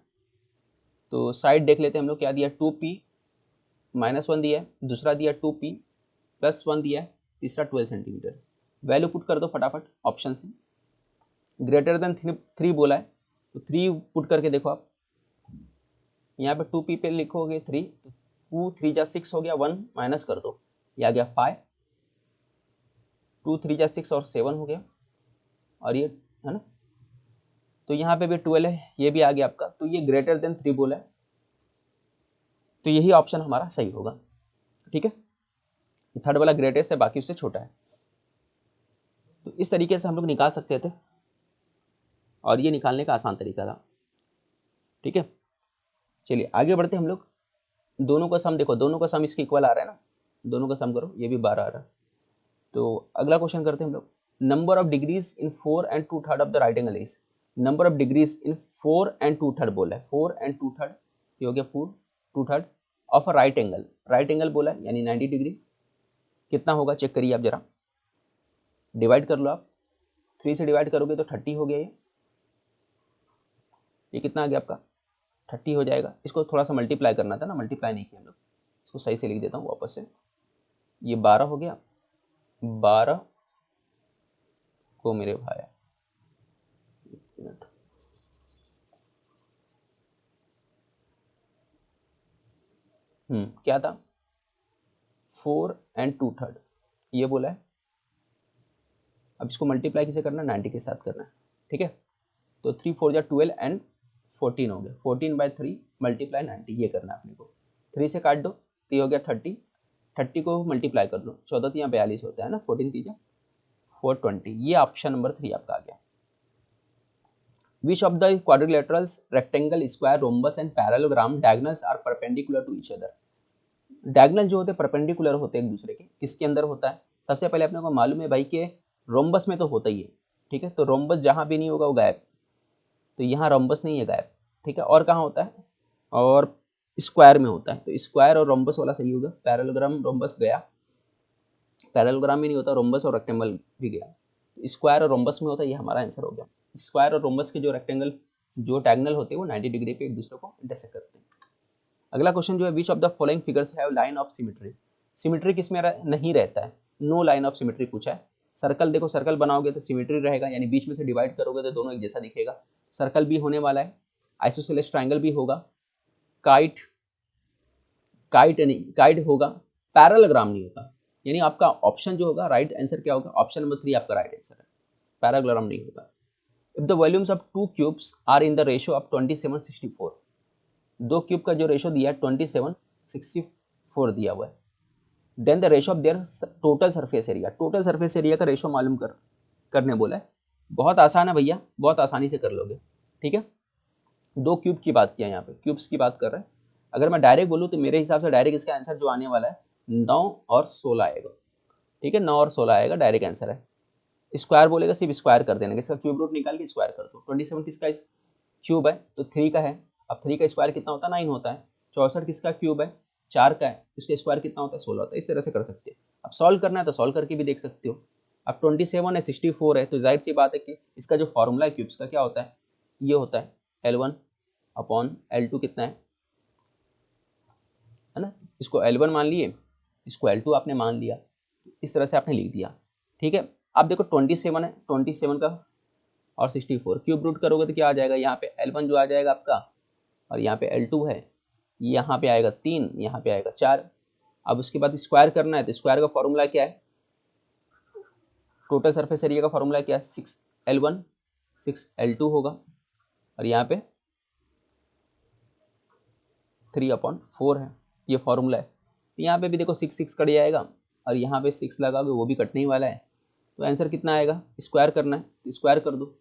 तो साइड देख लेते हैं हम लोग, क्या दिया 2p-1 दिया है, दूसरा दिया 2p+1 दिया है, तीसरा 12 सेंटीमीटर। वैल्यू पुट कर दो फटाफट ऑप्शन से। ग्रेटर देन 3 बोला है, तो 3 पुट करके देखो आप, यहाँ पे 2p पे लिखोगे 3, तो 2 3 जा 6 हो गया, 1 माइनस कर दो, ये आ गया 5, 2 3 जा 6 और 7 हो गया, और ये है ना, तो यहाँ पे भी 12 है, ये भी आ गया आपका, तो ये ग्रेटर देन 3 बोला है, तो यही ऑप्शन हमारा सही होगा। ठीक है, थर्ड वाला ग्रेटेस्ट है, बाकी उससे छोटा है। तो इस तरीके से हम लोग निकाल सकते थे, और ये निकालने का आसान तरीका था। ठीक है, चलिए आगे बढ़ते हम लोग। दोनों का सम देखो, दोनों का सम इसके इक्वल आ रहा है ना, दोनों का सम करो, ये भी 12 आ रहा है। तो अगला क्वेश्चन करते हैं हम लोग। Number of degrees in 4 and 2/3 of the right angle is, number of degrees in 4 and 2/3 बोला है, 4 and 2/3, ये हो गया 4 2/3 of a right angle, right angle बोला है यानी 90 डिग्री, कितना होगा चेक करिए आप जरा, डिवाइड कर लो आप, 3 से डिवाइड करोगे तो 30 हो गया, ये कितना आ गया आपका 30 हो जाएगा। इसको थोड़ा सा मल्टीप्लाई करना था ना, मल्टीप्लाई नहीं किया हम लोग, इसको सही से लिख देता हूँ वापस से, ये 12 हो गया, 12 को मेरे भाई, मिनट, क्या था 4 and 2/3 ये बोला है। अब इसको मल्टीप्लाई किसे करना है, 90 के साथ करना है। ठीक है, तो 3 4 जा 12 and 14 हो गया, 14/3 मल्टीप्लाई 90, ये करना है अपने को। 3 से काट दो, तो ये हो गया 30, 30 को मल्टीप्लाई कर लो, 14 यहाँ 42 होता है ना, 14 3 420, ये ऑप्शन नंबर 3 आपका आ गया। Which of the quadrilaterals, rectangle, square, rhombus and parallelogram diagonals are perpendicular to each other? Diagonal जो होते हैं परपेंडिकुलर होते हैं एक दूसरे के, किसके अंदर होता है, सबसे पहले अपने को मालूम है भाई कि रोम्बस में तो होता ही है। ठीक है, तो रोम्बस जहां भी नहीं होगा वो गायब, तो यहाँ रोम्बस नहीं है गायब, ठीक है। और कहाँ होता है, और स्क्वायर में होता है, तो स्क्वायर और रोम्बस वाला सही होगा। पैरेललोग्राम रोम्बस गया, पैरेललोग्राम भी नहीं होता, रोम्बस और रेक्टेंगल भी गया, स्क्वायर और रोम्बस में होता है, ये हमारा आंसर हो गया। स्क्वायर और रोम्बस के जो रेक्टेंगल जो डायगोनल होते हैं वो 90 डिग्री पे एक दूसरे को इंटरसेक्ट करते हैं। अगला क्वेश्चन जो है, विच of the following figures have line of symmetry. Symmetry किसमें नहीं रहता है, नो लाइन ऑफ सिमेट्री पूछा है। सर्कल देखो, सर्कल बनाओगे तो सिमेट्री रहेगा, यानी बीच में से डिवाइड करोगे तो दोनों एक जैसा दिखेगा, सर्कल भी होने वाला है। आइसोसेलेस ट्रायंगल भी होगा, काइट काइट होगा, पैरेललोग्राम नहीं होता। यानी आपका ऑप्शन जो होगा राइट आंसर क्या होगा, ऑप्शन नंबर 3 आपका राइट आंसर है, पैरेललोग्राम नहीं होगा। If the volumes of two cubes are in the ratio of 27:64, दो क्यूब का जो रेशियो दिया है 27:64 दिया हुआ है, then the ratio of their total surface area, total surface area का रेशियो मालूम करने बोला है। बहुत आसान है भैया, बहुत आसानी से कर लोगे, ठीक है। दो क्यूब की बात किया, यहाँ पे क्यूब्स की बात कर रहे हैं। अगर मैं डायरेक्ट बोलूँ तो मेरे हिसाब से डायरेक्ट इसका आंसर जो आने वाला है 9 और 16 आएगा, ठीक है, 9 और 16 आएगा, डायरेक्ट आंसर है। स्क्वायर बोलेगा सिर्फ स्क्वायर कर देना, इसका क्यूब रूट निकाल के स्क्वायर कर दो। 27 किसका क्यूब है, तो 3 का है, अब 3 का स्क्वायर कितना होता है, 9 होता है। 64 किसका क्यूब है, 4 का है, इसका स्क्वायर कितना होता है, 16 होता है। इस तरह से कर सकते हैं। अब सॉल्व करना है तो सॉल्व करके भी देख सकते हो। अब 27 है, 64 है, तो जाहिर सी बात है कि इसका जो फॉर्मूला है क्यूब्स का क्या होता है, ये होता है L1 अपॉन L2 कितना है ना, इसको L1 मान लिए, इसको L2 आपने मान लिया, इस तरह से आपने लिख दिया, ठीक है। अब देखो 27 है, 27 का और 64 क्यूब रूट करोगे तो क्या आ जाएगा, यहाँ पे L1 जो आ जाएगा आपका, और यहाँ पे L2 है, यहाँ पे आएगा 3, यहाँ पे आएगा 4। अब उसके बाद स्क्वायर करना है तो स्क्वायर का फॉर्मूला क्या है, टोटल सरफेस एरिया का फॉर्मूला क्या है, 6L1 6L2 होगा, और यहाँ पे 3/4 है, ये फॉर्मूला है। यहाँ पे भी देखो 6 कट जाएगा, और यहाँ पे 6 लगाओगे वो भी कटने ही वाला है, तो आंसर कितना आएगा, स्क्वायर करना है तो स्क्वायर कर दो,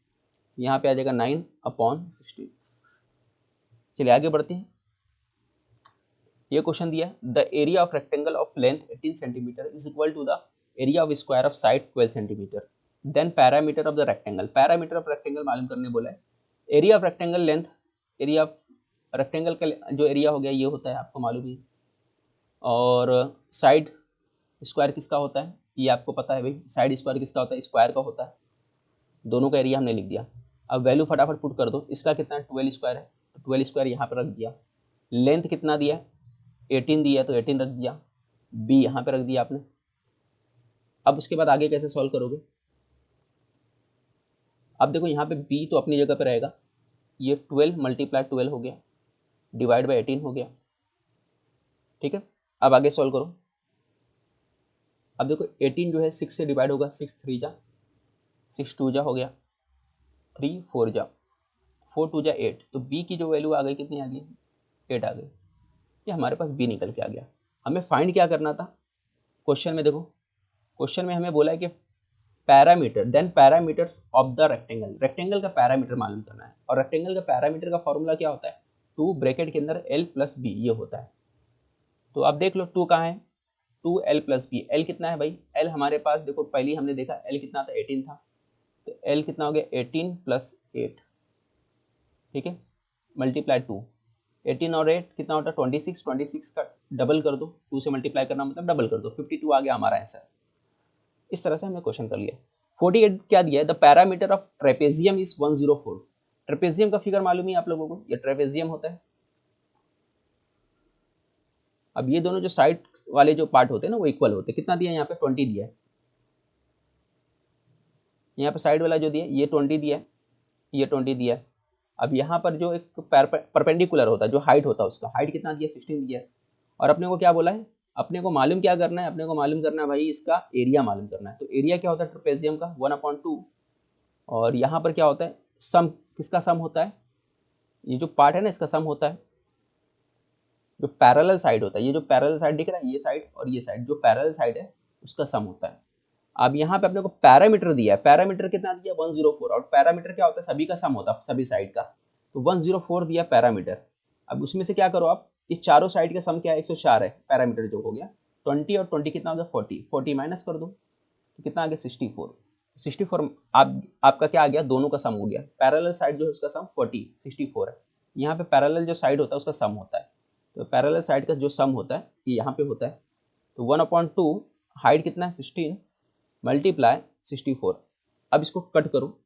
यहाँ पे आ जाएगा 9/16। चलिए आगे बढ़ते हैं। ये क्वेश्चन दिया है, the area of rectangle of length 18 centimetre is equal to the area of square of side 12 centimetre, then parameter of the rectangle, parameter of rectangle मालूम करने बोला है। Area of rectangle length, area of rectangle का जो area हो गया ये होता है, आपको मालूम ही, और साइड स्क्वायर किसका होता है ये आपको पता है भाई, साइड स्क्वायर किसका होता है, स्क्वायर का होता है। दोनों का एरिया हमने लिख दिया। अब वैल्यू फटाफट पुट कर दो, इसका कितना है 12 स्क्वायर है, तो 12 स्क्वायर यहाँ पर रख दिया। लेंथ कितना दिया है 18 दिया, तो 18 रख दिया, बी यहाँ पे रख दिया आपने। अब उसके बाद आगे कैसे सॉल्व करोगे, अब देखो यहाँ पे बी तो अपनी जगह पे रहेगा, ये 12 मल्टीप्लाई 12 हो गया, डिवाइड बाई 18 हो गया, ठीक है। अब आगे सॉल्व करो। अब देखो 18 जो है 6 से डिवाइड होगा, 6 3 जा, 6 2 जा हो गया, 3 4 जा, 4 2 जा 8, तो बी की जो वैल्यू आ गई कितनी आ गई, 8 आ गई। ये हमारे पास बी निकल के आ गया। हमें फाइंड क्या करना था क्वेश्चन में, देखो क्वेश्चन में हमें बोला है कि parameter, then parameters of the rectangle, rectangle का पैरामीटर मालूम करना है, और रेक्टेंगल का पैरामीटर का फॉर्मूला क्या होता है, 2 ब्रैकेट के अंदर L प्लस बी ये होता है। तो आप देख लो 2 कहाँ है, 2L प्लस बी, L कितना है भाई, L हमारे पास देखो पहले हमने देखा L कितना था 18 था, तो L कितना हो गया 18 प्लस 8, ठीक है, मल्टीप्लाई 2, 18 और 8 कितना होता है 26, 26 का डबल कर दो, 2 से मल्टीप्लाई करना मतलब डबल कर दो, 52 आ गया हमारा आंसर। इस तरह से हमने क्वेश्चन कर लिया। 48 क्या दिया है, the parameter of trapezium is 104, trapezium का फिगर मालूम है आप लोगों को, ये ट्रेपेजियम होता है। अब ये दोनों जो साइड वाले जो पार्ट होते हैं ना वो इक्वल होते हैं, कितना दिया है यहाँ पे 20 दिया है, यहाँ पे साइड वाला जो दिया ये 20 दिया है, ये 20 दिया है। अब यहाँ पर जो एक परपेंडिकुलर होता है, जो हाइट होता है उसका हाइट कितना दिया 16 दिया है, और अपने को क्या बोला है, अपने को मालूम क्या करना है, अपने को मालूम करना है भाई इसका एरिया मालूम करना है। तो एरिया क्या होता है ट्रेपेजियम का 1/2, और यहाँ पर क्या होता है सम, किसका सम होता है, ये जो पार्ट है ना इसका सम होता है, जो पैरेलल साइड होता है, ये जो पैरेलल साइड दिख रहा है ये साइड और ये साइड, जो पैरेलल साइड है उसका सम होता है। अब यहाँ पे अपने को पैरामीटर दिया है, पैरामीटर कितना दिया 104, और पैरामीटर क्या होता है सभी का सम होता है, सभी साइड का, तो 104 दिया पैरामीटर। अब उसमें से क्या करो आप, इस चारों साइड का सम क्या है 104 है, पैरामीटर जो हो गया 20 और 20 कितना हो गया 40, 40 माइनस कर दो तो कितना आ गया 64, 64 आपका क्या आ गया, दोनों का सम हो गया। पैरेलल साइड जो है उसका सम 64 है। यहाँ पे पैरेलल जो साइड होता है उसका सम होता है, तो पैरेलल साइड का जो सम होता है ये यहाँ पे होता है। तो 1/2 हाइट कितना है 16 मल्टीप्लाई 64। अब इसको कट करो,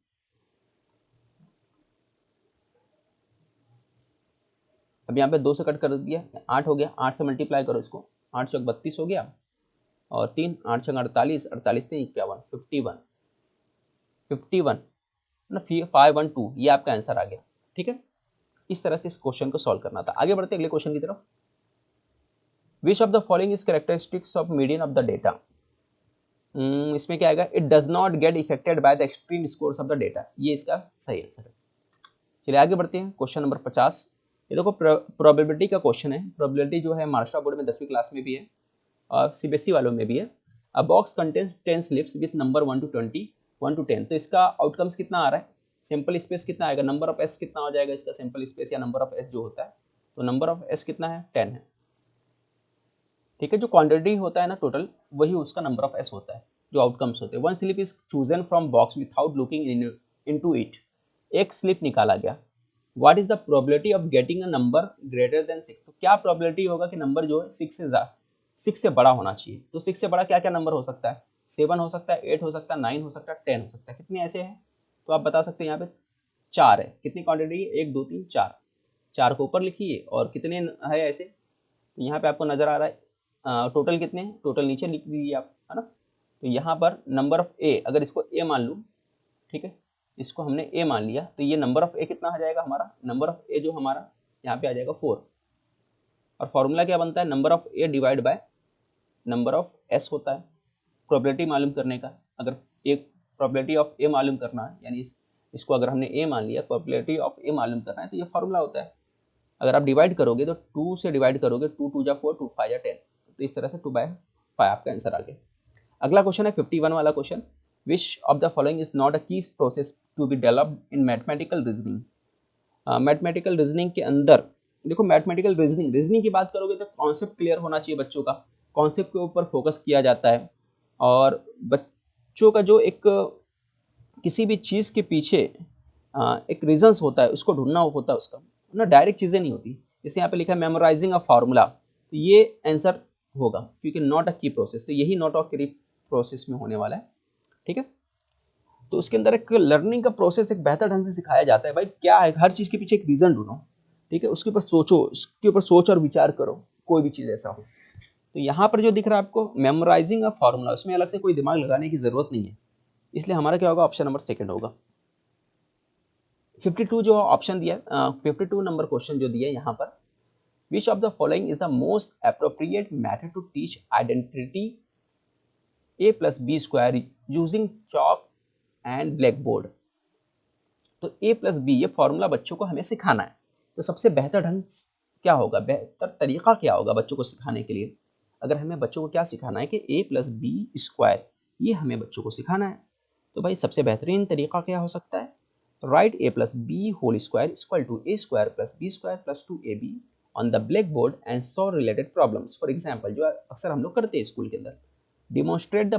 अब यहाँ पे 2 से कट कर दिया, 8 हो गया, 8 से मल्टीप्लाई करो इसको, 8 चौक 32 हो गया, और 3 8 छंग 48, 48 3 51, 51 ना 512, ये आपका आंसर आ गया। ठीक है, इस तरह से इस क्वेश्चन को सॉल्व करना था। आगे बढ़ते अगले क्वेश्चन की तरफ। विच of the following is characteristics of median of the data. इसमें क्या आएगा, it does not get affected by the extreme scores of the data, ये इसका सही आंसर है। चलिए आगे बढ़ते हैं, क्वेश्चन नंबर 50। ये देखो प्रोबेबिलिटी का क्वेश्चन है। प्रोबेबिलिटी जो है महाराष्ट्र बोर्ड में 10वीं क्लास में भी है और सीबीएसई वालों में भी है। अ box contains 10 slips with number 1 to 20, 1 to 10। तो इसका आउटकम्स कितना आ रहा है, सिंपल स्पेस कितना आएगा, नंबर ऑफ एस कितना हो जाएगा इसका, सिंपल स्पेस या नंबर ऑफ एस जो होता है, तो नंबर ऑफ एस कितना है 10 है। ठीक है, जो क्वांटिटी होता है ना टोटल, वही उसका नंबर ऑफ एस होता है, जो आउटकम्स होते हैं। 1 slip is chosen from box without looking into it. एक स्लिप निकाला गया। What is the probability of getting a number greater than 6। तो क्या प्रोबेबिलिटी होगा कि नंबर जो है 6 से बड़ा होना चाहिए। तो 6 से बड़ा क्या क्या नंबर हो सकता है, 7 हो सकता है, 8 हो सकता है, 9 हो सकता है, 10 हो सकता है। कितने ऐसे हैं, तो आप बता सकते हैं यहाँ पे 4 है। कितनी क्वांटिटी है, 1 2 3 4, 4 को ऊपर लिखिए और कितने है ऐसे, तो यहाँ पे आपको नजर आ रहा है टोटल कितने हैं, टोटल नीचे लिख दीजिए आप, है ना। तो यहाँ पर नंबर ऑफ ए, अगर इसको ए मान लूँ, ठीक है, इसको हमने ए मान लिया, तो ये नंबर ऑफ ए कितना आ जाएगा हमारा, नंबर ऑफ ए जो हमारा यहाँ पे आ जाएगा 4। और फॉर्मूला क्या बनता है, number of A divide by number of S होता है प्रोबेबिलिटी मालूम करने का। अगर एक प्रोबेबिलिटी ऑफ ए मालूम करना है, यानी इसको अगर हमने ए मान लिया, प्रोबेबिलिटी ऑफ ए मालूम करना है, तो ये फॉर्मूला होता है। अगर आप डिवाइड करोगे तो 2 से डिवाइड करोगे, 2 2 जा 4, 2 5 जा 10, तो इस तरह से 2/5 आपका आंसर आ गया। अगला क्वेश्चन है 51 वाला question. Which of the following is not a key process to be developed in mathematical reasoning. Mathematical reasoning के अंदर देखो, मैथमेटिकल रीजनिंग की बात करोगे तो कॉन्सेप्ट क्लियर होना चाहिए बच्चों का, कॉन्सेप्ट के ऊपर फोकस किया जाता है। और बच्चों का जो एक किसी भी चीज़ के पीछे एक रीजंस होता है, उसको ढूंढना होता है उसका ना, डायरेक्ट चीज़ें नहीं होती। जैसे यहाँ पे लिखा है मेमोराइजिंग अ फार्मूला, तो ये आंसर होगा, क्योंकि नॉट अ की प्रोसेस, तो यही नॉट अ की प्रोसेस में होने वाला है। ठीक है, तो उसके अंदर एक लर्निंग का प्रोसेस एक बेहतर ढंग से सिखाया जाता है। भाई क्या है, हर चीज़ के पीछे एक रीज़न ढूंढो, ठीक है, उसके ऊपर सोचो, उसके ऊपर सोच और विचार करो, कोई भी चीज़ ऐसा हो। तो यहाँ पर जो दिख रहा है आपको मेमोराइजिंग अ फार्मूला, उसमें अलग से कोई दिमाग लगाने की जरूरत नहीं है, इसलिए हमारा क्या होगा, ऑप्शन नंबर सेकंड होगा। 52 जो ऑप्शन दिया, 52 नंबर क्वेश्चन जो दिया यहाँ पर, which of the following is the most appropriate method to teach identity a plus b square using chalk and black board. तो a प्लस बी ये फॉर्मूला बच्चों को हमें सिखाना है, तो सबसे बेहतर ढंग क्या होगा, बेहतर तरीका क्या होगा बच्चों को सिखाने के लिए। अगर हमें बच्चों को क्या सिखाना है कि a प्लस बी स्क्वायर, ये हमें बच्चों को सिखाना है, तो भाई सबसे बेहतरीन तरीका क्या हो सकता है, right a plus b whole square equal to a square plus b square plus 2ab on the black board and solve related problems. For example, जो अक्सर हम लोग करते हैं स्कूल के अंदर, demonstrate the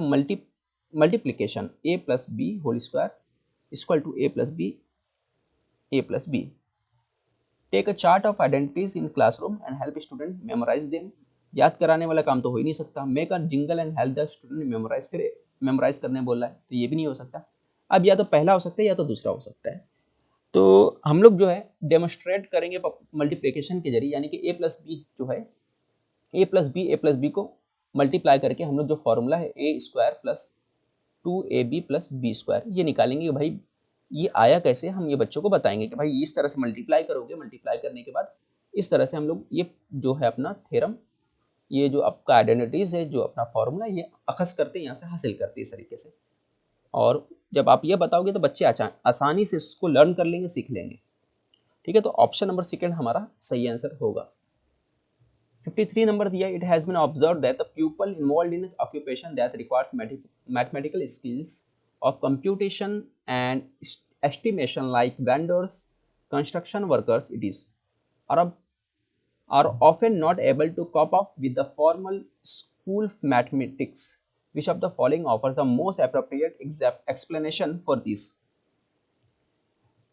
multiplication a plus b whole square equal to a plus b. Take a chart of identities in classroom and help student memorise them. याद कराने वाला काम तो हो ही नहीं सकता। Make a jingle and help the student memorise, फिर memorise करने बोल रहा है, तो ये भी नहीं हो सकता। अब या तो पहला हो सकता है या तो दूसरा हो सकता है। तो हम लोग जो है डेमोन्स्ट्रेट करेंगे मल्टीप्लिकेशन के जरिए, यानी कि a प्लस बी जो है, a प्लस बी को मल्टीप्लाई करके हम लोग जो फॉर्मूला है a square plus 2ab plus b square, ये निकालेंगे। भाई ये आया कैसे, हम ये बच्चों को बताएंगे कि भाई इस तरह से मल्टीप्लाई करोगे, मल्टीप्लाई करने के बाद इस तरह से हम लोग ये जो है अपना थ्योरम, ये जो आपका आइडेंटिटीज है, जो अपना फॉर्मूला, ये अखज़ करते हैं, यहाँ से हासिल करते हैं इस तरीके से। और जब आप ये बताओगे तो बच्चे आसानी से इसको लर्न कर लेंगे, सीख लेंगे। ठीक है, तो ऑप्शन नंबर सेकंड हमारा सही आंसर होगा। 53 नंबर दिया, it has been observed that the people involved in occupation that requires mathematical skills of computation and estimation like vendors, construction workers, are often not able to cope up with the formal school mathematics. Which of the following offers the most appropriate explanation for this.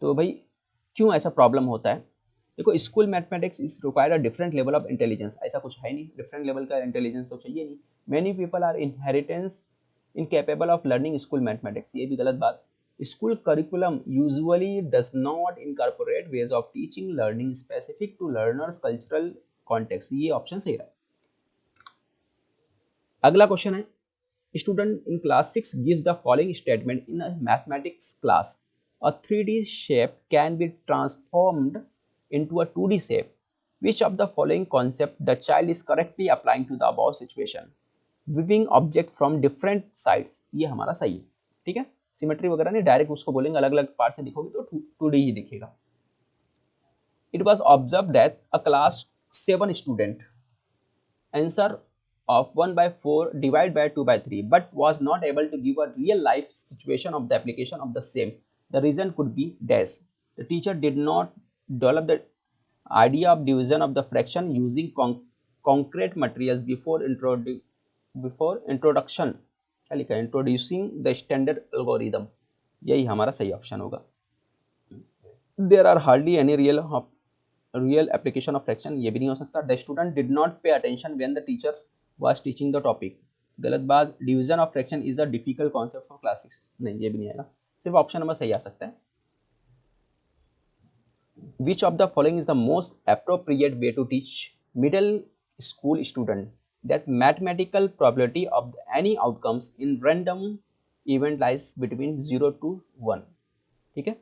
तो भाई क्यों ऐसा problem होता है? देखो, school mathematics is required a different level of intelligence, ऐसा कुछ है नहीं, डिफरेंट लेवल का इंटेलिजेंस तो चाहिए नहीं। Many people are inheritance incapable of learning school mathematics, ये भी गलत बात। School curriculum usually does not incorporate ways of teaching learning specific to learners cultural context, ये ऑप्शन सही रहा। अगला क्वेश्चन है, student in class 6 gives the following statement in a mathematics class, a 3D shape can be transformed into a 2D shape. Which of the following concept the child is correctly applying to the above situation? Viewing object from different sides, ये हमारा सही है, ठीक है। Symmetry वगैरह नहीं, direct उसको बोलेंगे अलग अलग पार्ट से दिखोगे तो 2D ही दिखेगा। It was observed that a class 7 student answer of 1/4 divided by 2/3 but was not able to give a real life situation of the application of the same. The reason could be dash. The teacher did not develop the idea of division of the fraction using concrete materials before introduction, क्या लिखा है, introducing the standard algorithm, यही हमारा सही option होगा। There are hardly any real application of fraction, ये भी नहीं हो सकता। The student did not pay attention when the teacher was teaching the topic, गलत बात। Division of fraction is a difficult concept for class 6, नहीं, ये भी नहीं आएगा, सिर्फ ऑप्शन नंबर सही आ सकता है। Which of the following is the most appropriate way to teach middle school student that mathematical probability of any outcomes in random event lies between 0 to 1, ठीक है।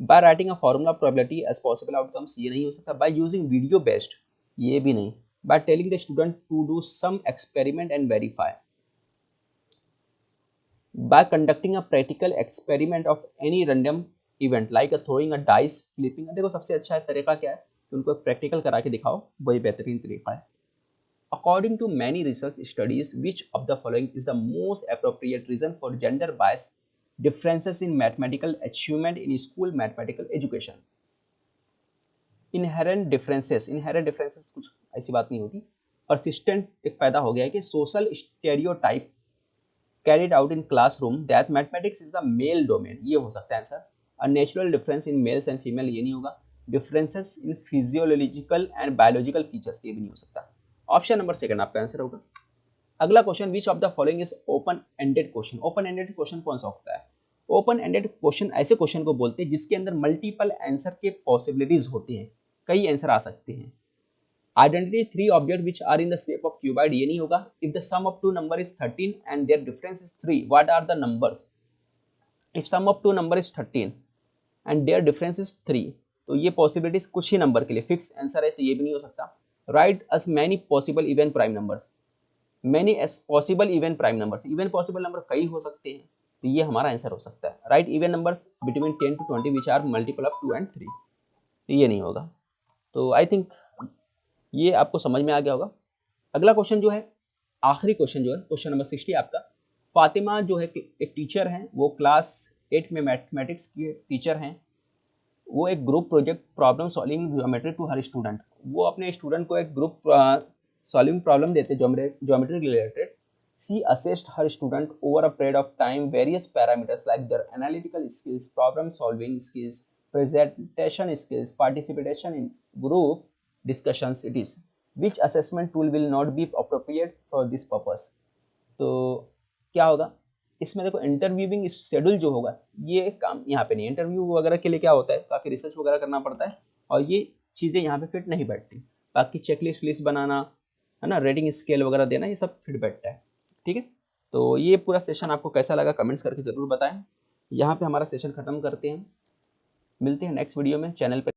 By writing a formula probability as possible outcomes, ये नहीं हो सकता। By using video based, ये भी नहीं। By telling the student to do some experiment and verify. By conducting a practical experiment of any random event like throwing a dice, flipping. देखो, सबसे अच्छा है तरीका क्या है कि उनको प्रैक्टिकल करा के दिखाओ, वही बेहतरीन तरीका है। According to many research studies, which of the following is the most appropriate reason for gender bias differences in mathematical achievement in school mathematical education? Inherent differences कुछ ऐसी बात नहीं होती। परसिस्टेंट एक पैदा हो गया है कि social stereotype carried out in classroom that mathematics is the male domain, ये हो सकता है answer. A natural difference in males and female, ये नहीं होगा। Differences in physiological and biological features, ये भी नहीं हो सकता। ऑप्शन नंबर सेकंड आपका आंसर होगा। अगला question, which of the following is open ended question? Open ended question कौन सा होता है? ओपन एंडेड क्वेश्चन ऐसे क्वेश्चन को बोलते हैं जिसके अंदर मल्टीपल आंसर के पॉसिबिलिटीज होती हैं, कई आंसर आ सकते हैं। Identity 3 object which are in the shape of cuboid, ये नहीं होगा। If the sum of 2 number is 13 and their difference is 3, what are the numbers? If sum of 2 number is 13 and their difference is 3, तो ये possibilities कुछ ही number के लिए fix answer है, तो ये भी नहीं हो सकता। Right us many possible even prime numbers, many possible even prime numbers, even possible number कई हो सकते हैं, तो ये हमारा आंसर हो सकता है। Right even numbers between 10 to 20 which are multiple of 2 and 3, तो ये नहीं होगा। तो आई थिंक ये आपको समझ में आ गया होगा। अगला क्वेश्चन जो है, आखिरी क्वेश्चन जो है, क्वेश्चन नंबर 60 आपका। फातिमा जो है एक टीचर हैं, वो क्लास 8 में मैथमेटिक्स के टीचर हैं। वो एक group project problem solving geometry to her student, वो अपने स्टूडेंट को एक ग्रुप सॉल्विंग प्रॉब्लम देते geometry related. She assessed her student over a period of time various parameters like their analytical skills, problem solving skills, presentation skills, participation in group discussions. It is which assessment tool will not be appropriate for this purpose? तो क्या होगा इसमें? देखो, interviewing schedule जो होगा ये काम यहाँ पे नहीं। इंटरव्यू वगैरह के लिए क्या होता है, काफ़ी रिसर्च वगैरह करना पड़ता है और ये चीज़ें यहाँ पे फिट नहीं बैठती। बाकी चेकलिस्ट लिस्ट बनाना है ना, रेटिंग स्केल वगैरह देना, ये सब फिट बैठता है, ठीक है। तो ये पूरा सेशन आपको कैसा लगा कमेंट्स करके ज़रूर बताएं। यहाँ पे हमारा सेशन ख़त्म करते हैं, मिलते हैं नेक्स्ट वीडियो में। चैनल पर